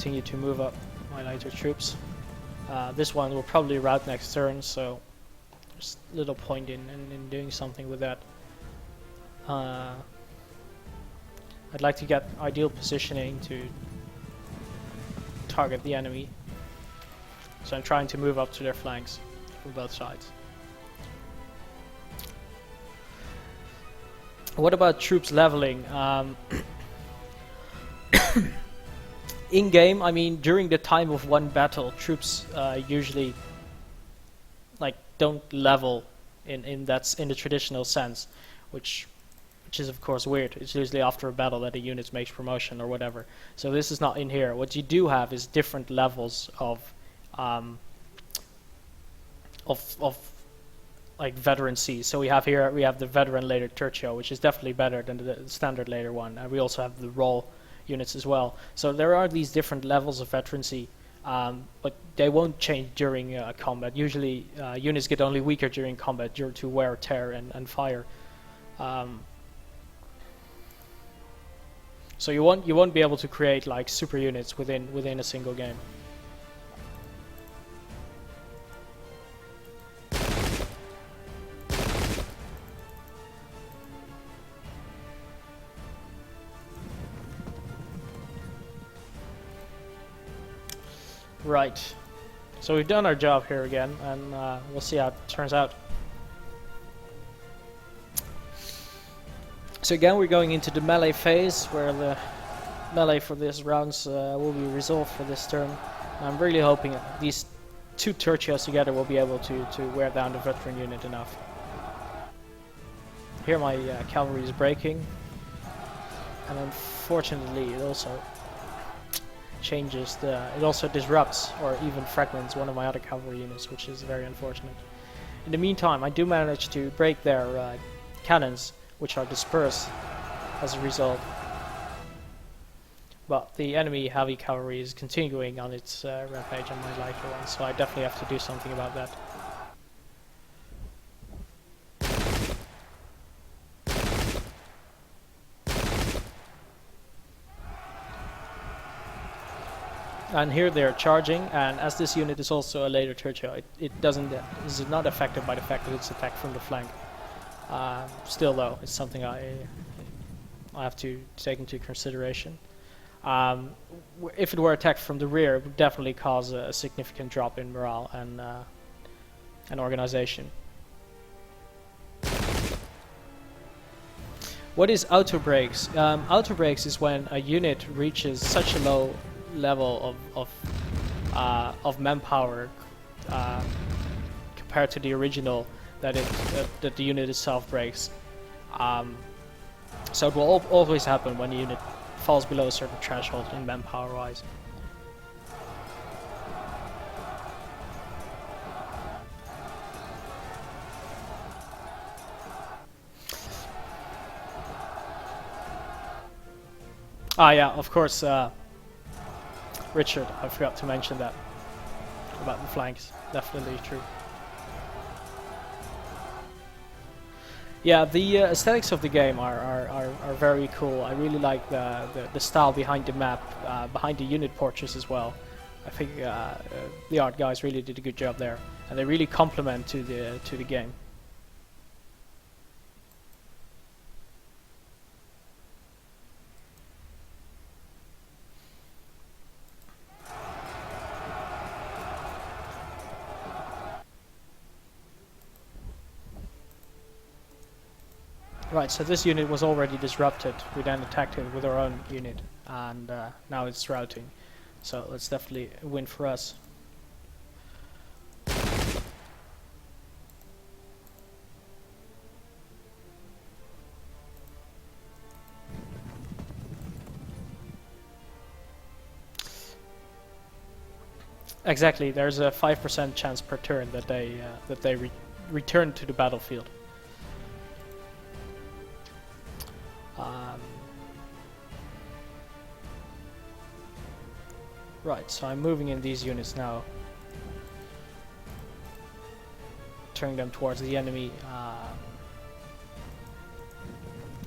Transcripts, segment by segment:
continue to move up my lighter troops. This one will probably rout next turn, so there's little point in doing something with that. I'd like to get ideal positioning to target the enemy, so I'm trying to move up to their flanks from both sides. What about troops leveling? In game, I mean, during the time of one battle, troops usually don't level in the traditional sense, which is of course weird. It's usually after a battle that a unit makes promotion or whatever. So this is not in here. What you do have is different levels of like veterancy. So we have the veteran later tertio, which is definitely better than the standard later one, and we also have the roll units as well. So there are these different levels of veterancy, but they won't change during combat. Usually units get only weaker during combat due to wear, tear, and fire. So you won't be able to create like super units within a single game. Right, so we've done our job here again, and we'll see how it turns out. So again, we're going into the melee phase, where the melee for these rounds will be resolved for this turn. And I'm really hoping these two tertios together will be able to wear down the veteran unit enough. Here my cavalry is breaking, and unfortunately it also it also disrupts or even fragments one of my other cavalry units, which is very unfortunate. In the meantime, I do manage to break their cannons, which are dispersed as a result. But the enemy heavy cavalry is continuing on its rampage on my lighter one, so I definitely have to do something about that. And here they're charging, and as this unit is also a later tertio, it is not affected by the fact that it's attacked from the flank. Still though, it's something I have to take into consideration. If it were attacked from the rear, it would definitely cause a significant drop in morale and organization. What is auto breaks? Auto breaks is when a unit reaches such a low level of manpower compared to the original that the unit itself breaks. So it will always happen when a unit falls below a certain threshold in manpower wise. Ah yeah, of course, Richard, I forgot to mention that about the flanks. Definitely true. Yeah, the aesthetics of the game are very cool. I really like the style behind the map, behind the unit portraits as well. I think the art guys really did a good job there, and they really complement to the game. Right, so this unit was already disrupted. We then attacked it with our own unit, and now it's routing. So that's definitely a win for us. Exactly, there's a 5% chance per turn that they return to the battlefield. Right, so I'm moving in these units now, turning them towards the enemy.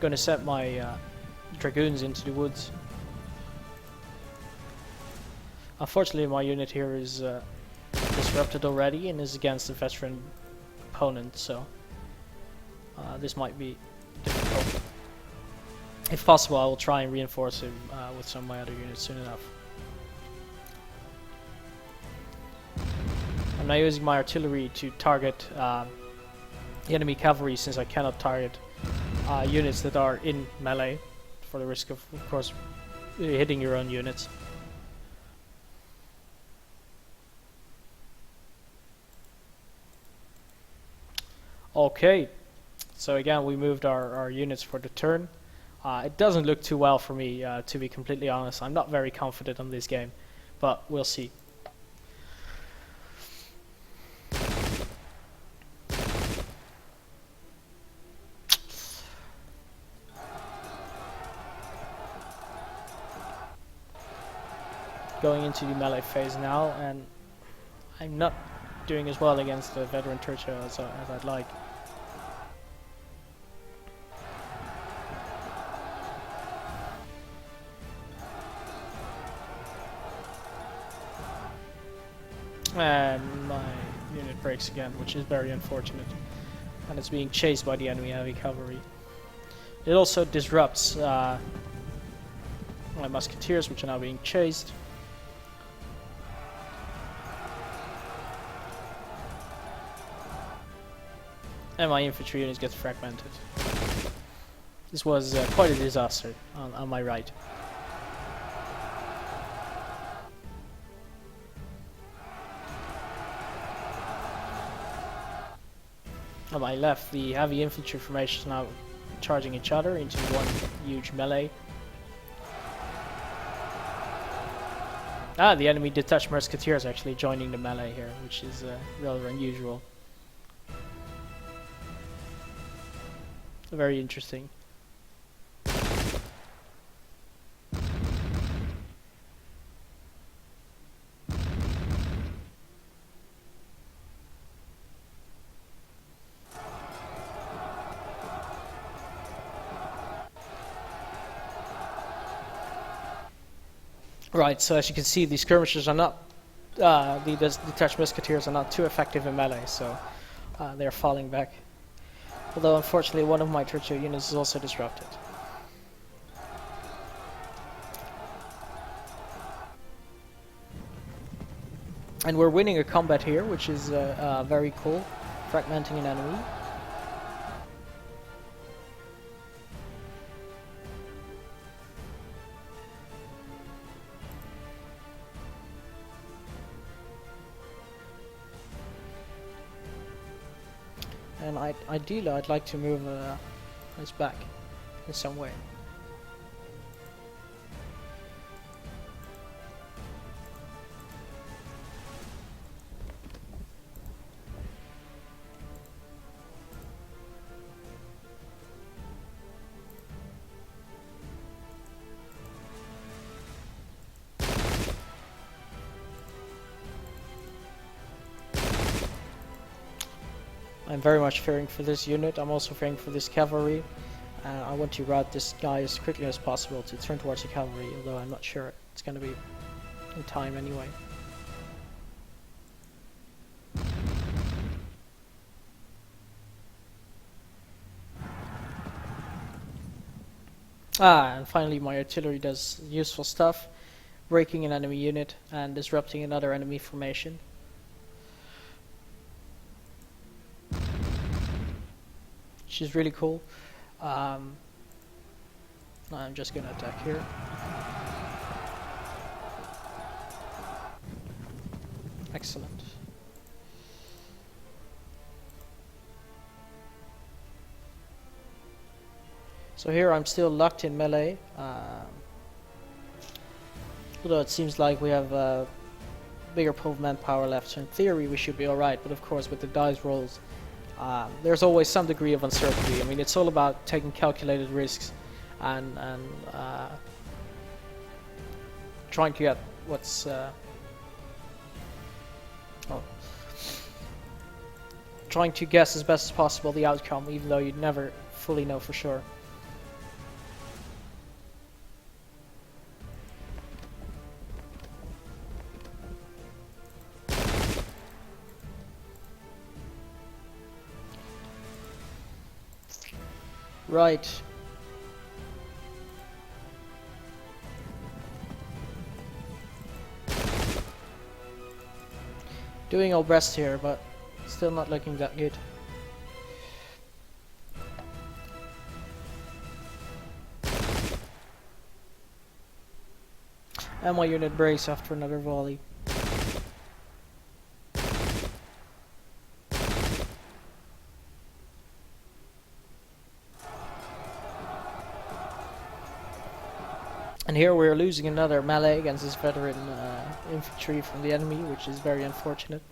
Gonna set my dragoons into the woods. Unfortunately, my unit here is disrupted already and is against a veteran opponent, so this might be difficult. If possible, I will try and reinforce him with some of my other units soon enough. I'm now using my artillery to target the enemy cavalry, since I cannot target units that are in melee, for the risk of course, hitting your own units. Okay, so again we moved our units for the turn. It doesn't look too well for me, to be completely honest. I'm not very confident on this game, but we'll see. Going into the melee phase now, and I'm not doing as well against the veteran Churchill as I'd like. And my unit breaks again, which is very unfortunate. And it's being chased by the enemy heavy cavalry. It also disrupts my musketeers, which are now being chased. And my infantry units get fragmented. This was quite a disaster on my right. On my left, the heavy infantry formation is now charging each other into one huge melee. The enemy detached musketeers actually joining the melee here, which is rather unusual. Very interesting. Right, so as you can see, the skirmishers are not, the detached musketeers are not too effective in melee, so they're falling back. Although unfortunately one of my Churchill units is also disrupted. And we're winning a combat here, which is very cool, fragmenting an enemy. And ideally I'd like to move this back in some way. I'm very much fearing for this unit. I'm also fearing for this cavalry. I want to route this guy as quickly as possible to turn towards the cavalry, although I'm not sure it's going to be in time anyway. And finally my artillery does useful stuff, breaking an enemy unit and disrupting another enemy formation. Which is really cool. I'm just gonna attack here. Excellent. So here I'm still locked in melee. Although it seems like we have a bigger pool of manpower left, so in theory we should be alright, but of course with the dice rolls there's always some degree of uncertainty. I mean, it's all about taking calculated risks and trying to get what's trying to guess as best as possible the outcome, even though you'd never fully know for sure. Right. Doing our best here, but still not looking that good. And my unit breaks after another volley. And here we're losing another melee against this veteran infantry from the enemy, which is very unfortunate.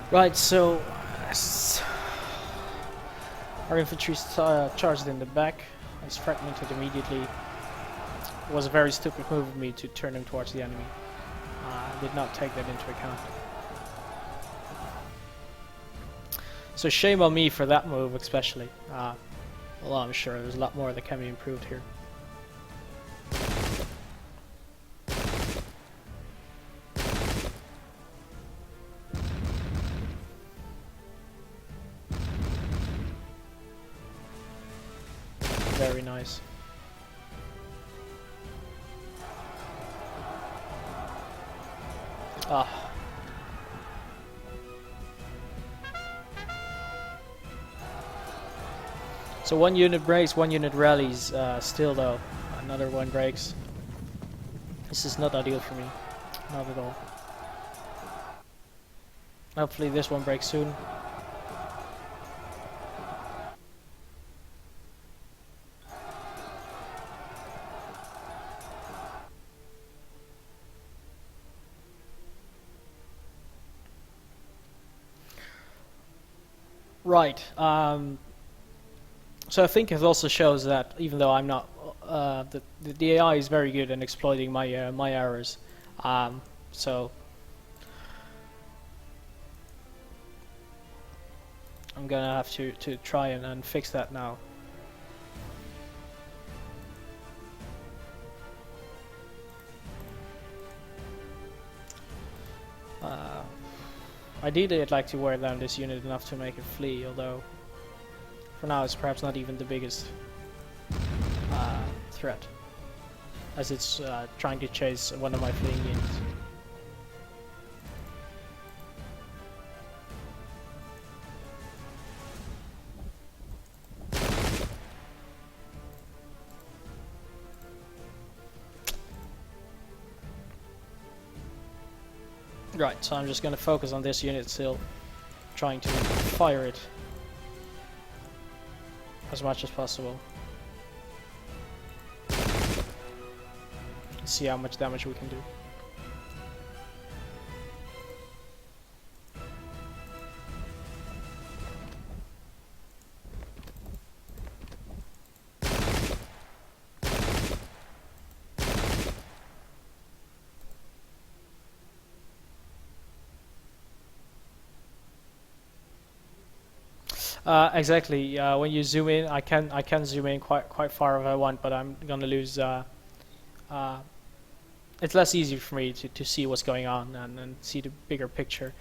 Right, so our infantry charged in the back. I was fragmented immediately. It was a very stupid move of me to turn them towards the enemy. I did not take that into account. So shame on me for that move especially. Although I'm sure there's a lot more that can be improved here. Very nice. Ah. So one unit breaks, one unit rallies. Still though, another one breaks. This is not ideal for me. Not at all. Hopefully this one breaks soon. Right. So I think it also shows that even though I'm not, the AI is very good in exploiting my my errors. So I'm gonna have to try and fix that now. Ideally, I'd like to wear down this unit enough to make it flee, although for now it's perhaps not even the biggest threat, as it's trying to chase one of my fleeing units. Right, so I'm just going to focus on this unit still, trying to fire it as much as possible. See how much damage we can do. Exactly. When you zoom in, I can zoom in quite far if I want, but I'm gonna lose. It's less easy for me to see what's going on and see the bigger picture.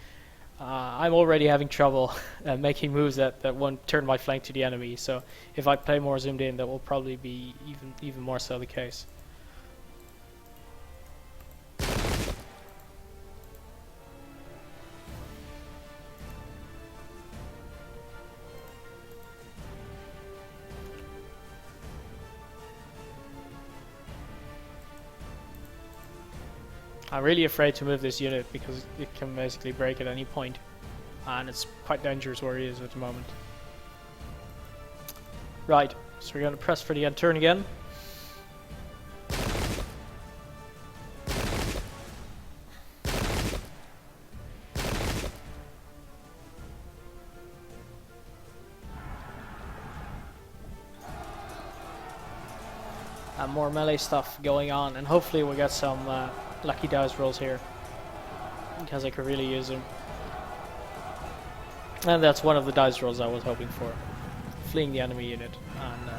I'm already having trouble making moves that won't turn my flank to the enemy. So if I play more zoomed in, that will probably be even more so the case. I'm really afraid to move this unit because it can basically break at any point, and it's quite dangerous where he is at the moment. Right, so we're going to press for the end turn again. And more melee stuff going on, and hopefully we'll get some lucky dice rolls here. because I could really use him. And that's one of the dice rolls I was hoping for. Fleeing the enemy unit and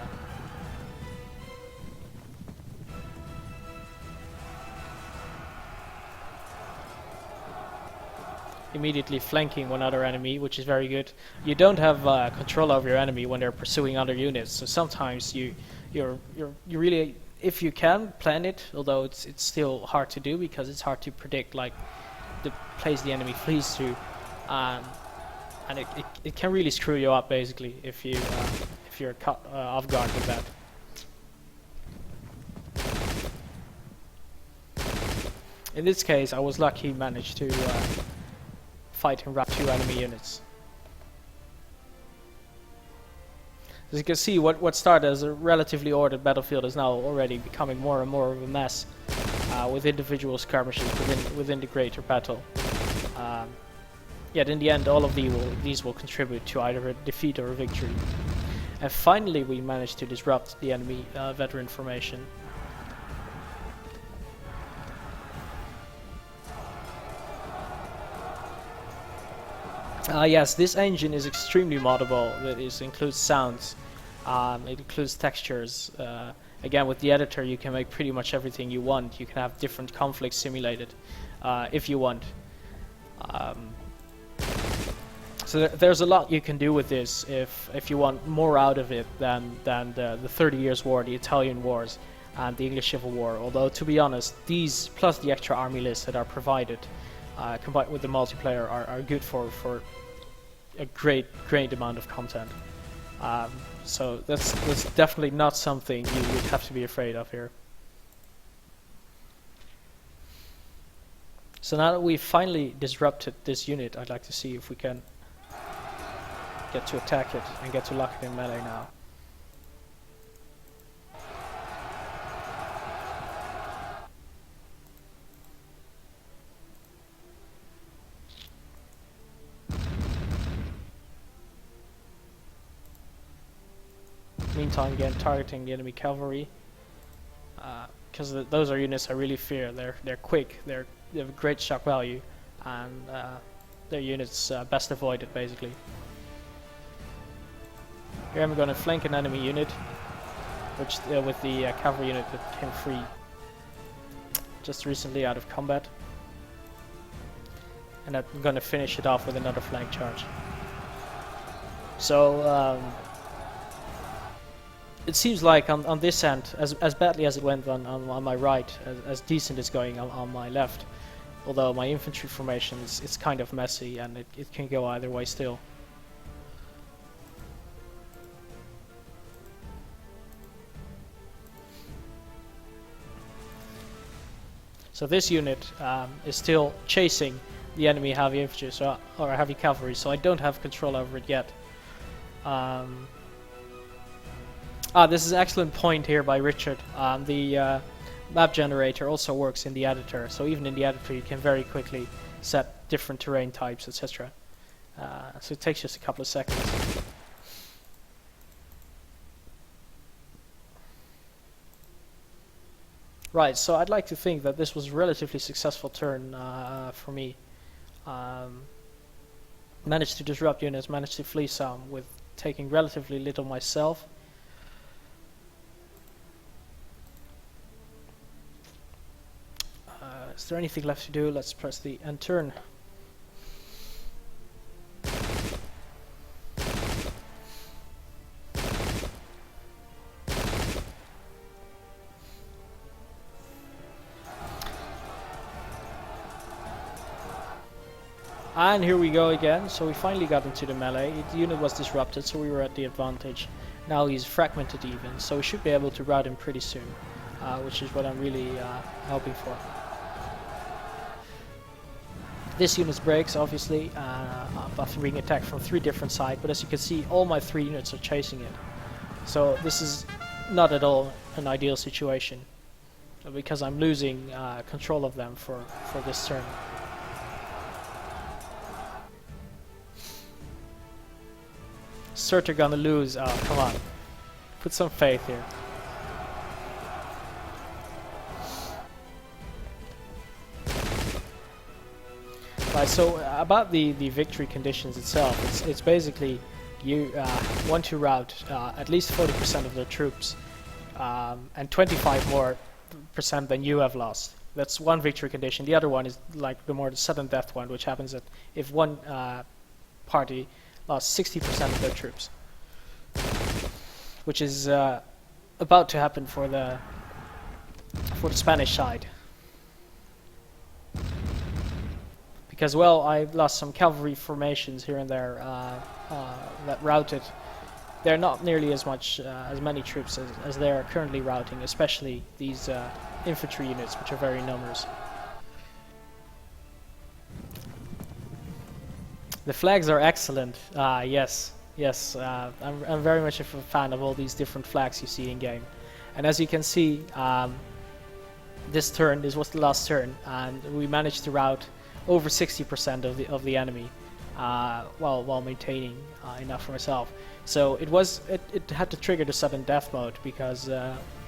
immediately flanking one other enemy, which is very good. You don't have control over your enemy when they're pursuing other units, so sometimes you really, if you can, plan it, although it's still hard to do because it's hard to predict like the place the enemy flees to, and it can really screw you up basically if you're caught off guard with that. In this case, I was lucky managed to fight and wrap 2 enemy units. As you can see, what started as a relatively ordered battlefield is now already becoming more and more of a mess with individual skirmishes within the greater battle. Yet in the end, all of these will contribute to either a defeat or a victory. And finally, we managed to disrupt the enemy veteran formation. Yes, this engine is extremely moddable. It includes sounds, it includes textures. Again, with the editor you can make pretty much everything you want. You can have different conflicts simulated if you want. So there's a lot you can do with this if you want more out of it than the 30 Years' War, the Italian Wars, and the English Civil War. Although, to be honest, these plus the extra army lists that are provided combined with the multiplayer are good for a great amount of content. So that's definitely not something you would have to be afraid of here. So now that we've finally disrupted this unit, I'd like to see if we can get to attack it and get to lock it in melee now. Meantime, again, targeting the enemy cavalry, because those are units I really fear. They're quick, they have a great shock value, and they're units best avoided basically. Here I'm going to flank an enemy unit, which with the cavalry unit that came free just recently out of combat, and I'm going to finish it off with another flank charge. So. It seems like on this end, as badly as it went on my right, as decent as going on my left. Although my infantry formation it's kind of messy and it can go either way still. So this unit is still chasing the enemy heavy infantry or heavy cavalry, so I don't have control over it yet. This is an excellent point here by Richard. The map generator also works in the editor, so even in the editor you can very quickly set different terrain types, etc. So it takes just a couple of seconds. Right, so I'd like to think that this was a relatively successful turn for me. Managed to disrupt units, managed to flee some with taking relatively little myself. Is there anything left to do? Let's press the end turn. And here we go again. So we finally got into the melee. The unit was disrupted, so we were at the advantage. Now he's fragmented even, so we should be able to rout him pretty soon, which is what I'm really hoping for. This unit breaks, obviously, after being attacked from 3 different sides, but as you can see, all my 3 units are chasing it. So this is not at all an ideal situation, because I'm losing control of them for this turn. Surtur gonna lose, oh come on, put some faith here. Right, so about the victory conditions itself, it's basically you want to rout at least 40% of their troops and 25 more percent than you have lost. That's one victory condition. The other one is like the sudden death one, which happens if one party lost 60% of their troops, which is about to happen for the Spanish side. Because, well, I lost some cavalry formations here and there that routed. They're not nearly as many troops as they are currently routing, especially these infantry units, which are very numerous. The flags are excellent. Yes. I'm very much a fan of all these different flags you see in game. And as you can see, this was the last turn, and we managed to rout over 60% of the enemy, while maintaining enough for myself. So it had to trigger the sudden death mode, because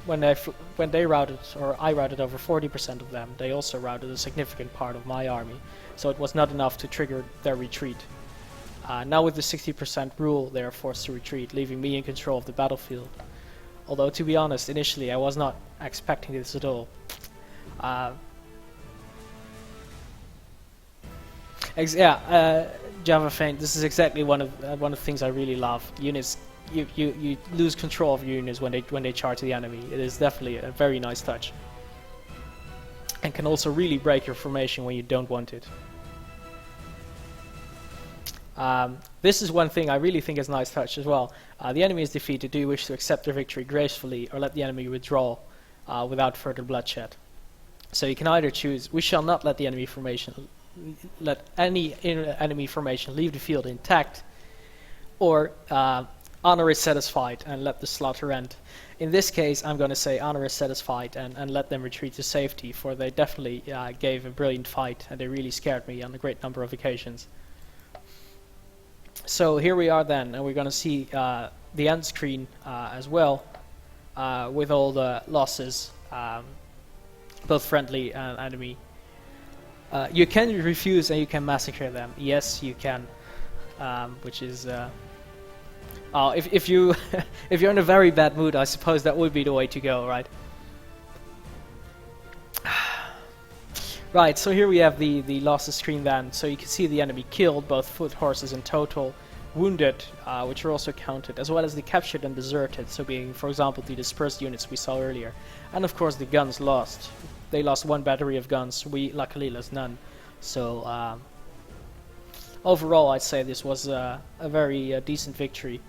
when they routed, or I routed over 40% of them, they also routed a significant part of my army. So it was not enough to trigger their retreat. Now with the 60% rule, they are forced to retreat, leaving me in control of the battlefield. Although, to be honest, initially I was not expecting this at all. Java Feint. This is exactly one of the things I really love. Units, you lose control of your units when they charge the enemy. It is definitely a very nice touch, and can also really break your formation when you don't want it. This is one thing I really think is a nice touch as well. The enemy is defeated. Do you wish to accept their victory gracefully, or let the enemy withdraw without further bloodshed? So you can either choose: we shall not let any enemy formation leave the field intact, or honor is satisfied and let the slaughter end. In this case, I'm going to say honor is satisfied and let them retreat to safety, for they definitely gave a brilliant fight, and they really scared me on a great number of occasions. So here we are then, and we're going to see the end screen as well, with all the losses, both friendly and enemy. You can refuse and you can massacre them. Yes, you can, which is if you if you're in a very bad mood, I suppose that would be the way to go, right? Right, so here we have the losses screen then. So you can see the enemy killed, both foot, horses in total, wounded, which are also counted, as well as the captured and deserted, so being, for example, the dispersed units we saw earlier. And of course the guns lost. They lost one battery of guns, we luckily lost none. So overall I'd say this was a very decent victory.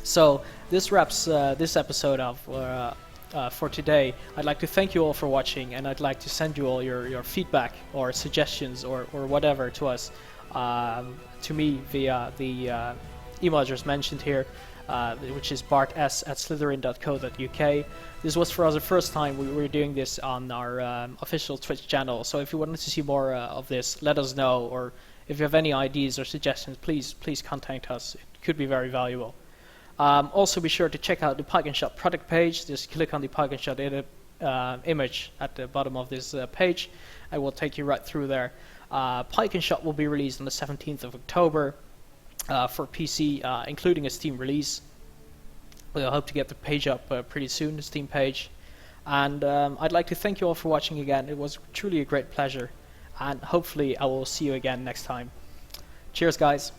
So this wraps this episode up for today. I'd like to thank you all for watching, and I'd like to send you all your feedback or suggestions or whatever to us, to me via the email address mentioned here, which is barts@slytherin.co.uk. This was for us the first time we were doing this on our official Twitch channel, so if you wanted to see more of this, let us know, or if you have any ideas or suggestions, please contact us. It could be very valuable. Also be sure to check out the Pike and Shot product page. Just click on the Pike and Shot image at the bottom of this page, and we'll take you right through there. Pike and Shot will be released on the 17th of October for PC, including a Steam release. We'll hope to get the page up pretty soon, the Steam page. And I'd like to thank you all for watching again. It was truly a great pleasure, and hopefully I will see you again next time. Cheers, guys.